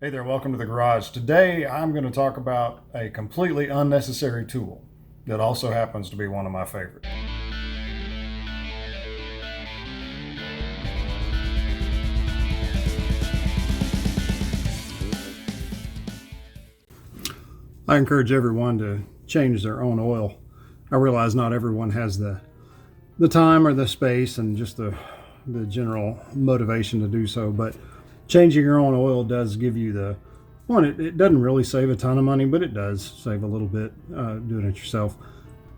Hey there, welcome to the garage. Today I'm going to talk about a completely unnecessary tool that also happens to be one of my favorites. I encourage everyone to change their own oil. I realize not everyone has the time or the space and just the general motivation to do so, but changing your own oil does give you the one. It doesn't really save a ton of money, but it does save a little bit doing it yourself.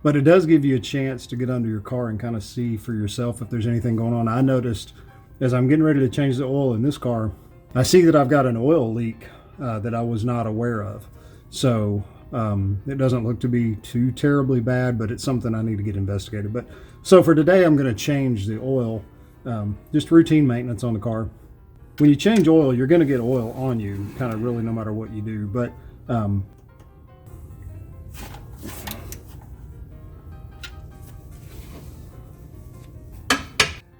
But it does give you a chance to get under your car and kind of see for yourself if there's anything going on. I noticed as I'm getting ready to change the oil in this car, I see that I've got an oil leak that I was not aware of. So it doesn't look to be too terribly bad, but it's something I need to get investigated. But so for today, I'm going to change the oil, just routine maintenance on the car. When you change oil, you're going to get oil on you, kind of really no matter what you do. But a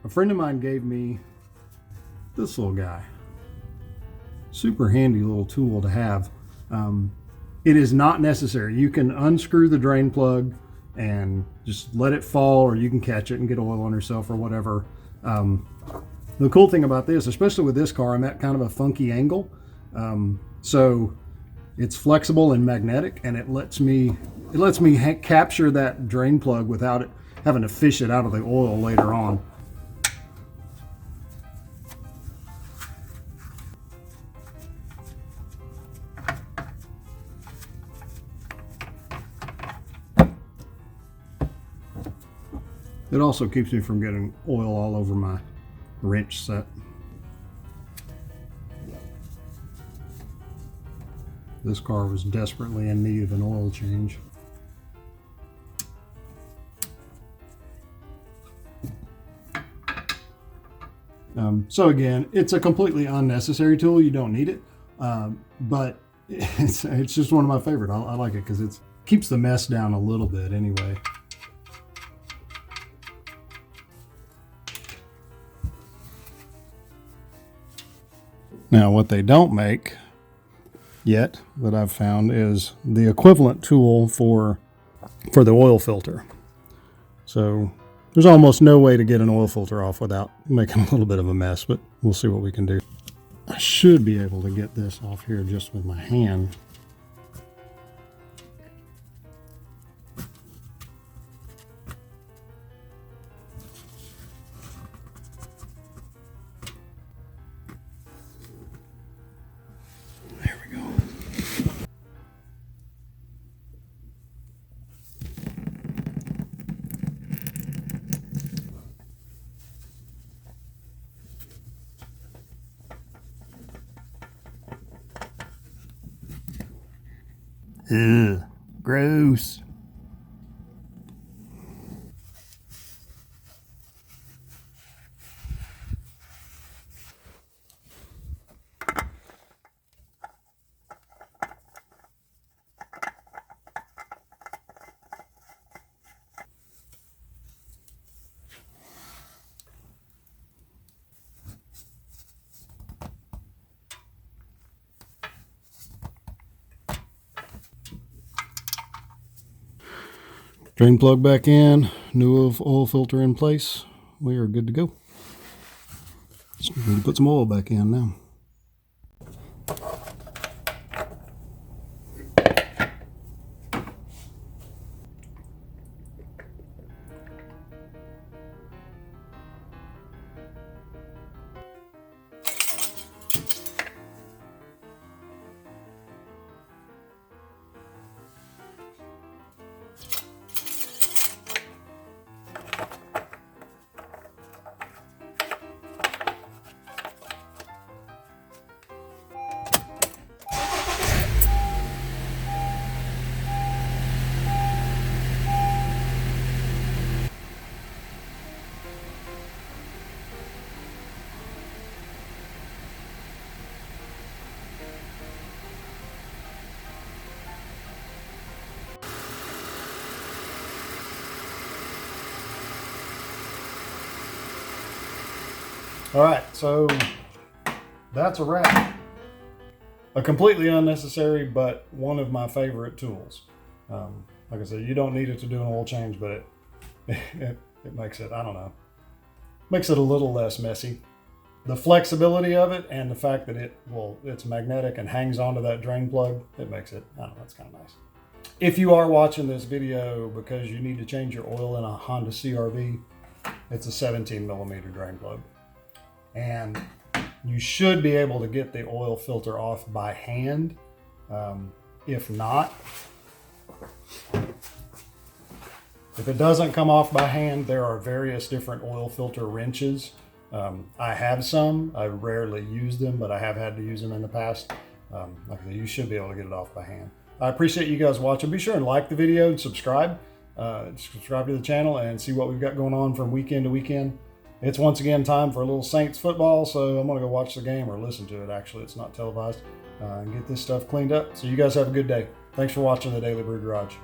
friend of mine gave me this little guy. Super handy little tool to have. It is not necessary. You can unscrew the drain plug and just let it fall, or you can catch it and get oil on yourself or whatever. The cool thing about this, especially with this car, I'm at kind of a funky angle. So it's flexible and magnetic, and it lets me capture that drain plug without it having to fish it out of the oil later on. It also keeps me from getting oil all over my wrench set. This car was desperately in need of an oil change. So again, it's a completely unnecessary tool. You don't need it, but it's just one of my favorite. I like it because it keeps the mess down a little bit anyway. Now, what they don't make yet that I've found is the equivalent tool for the oil filter. So there's almost no way to get an oil filter off without making a little bit of a mess, but we'll see what we can do. I should be able to get this off here just with my hand. Ugh, gross. Drain plug back in, new oil filter in place. We are good to go. Just need to put some oil back in now. All right, so that's a wrap. a completely unnecessary, but one of my favorite tools. Like I said, you don't need it to do an oil change, but it makes it, I don't know, makes it a little less messy. The flexibility of it and the fact that it's magnetic and hangs onto that drain plug, it makes it, I don't know, it's kind of nice. If you are watching this video because you need to change your oil in a Honda CR-V, it's a 17 millimeter drain plug. And you should be able to get the oil filter off by hand. If not, if it doesn't come off by hand, there are various different oil filter wrenches. I have some. I rarely use them, but I have had to use them in the past. Like I said, you should be able to get it off by hand. I appreciate you guys watching. Be sure and like the video and subscribe. Subscribe to the channel and see what we've got going on from weekend to weekend. It's once again time for a little Saints football, so I'm going to go watch the game, or listen to it actually. It's not televised, and get this stuff cleaned up. So you guys have a good day. Thanks for watching the Daily Brew Garage.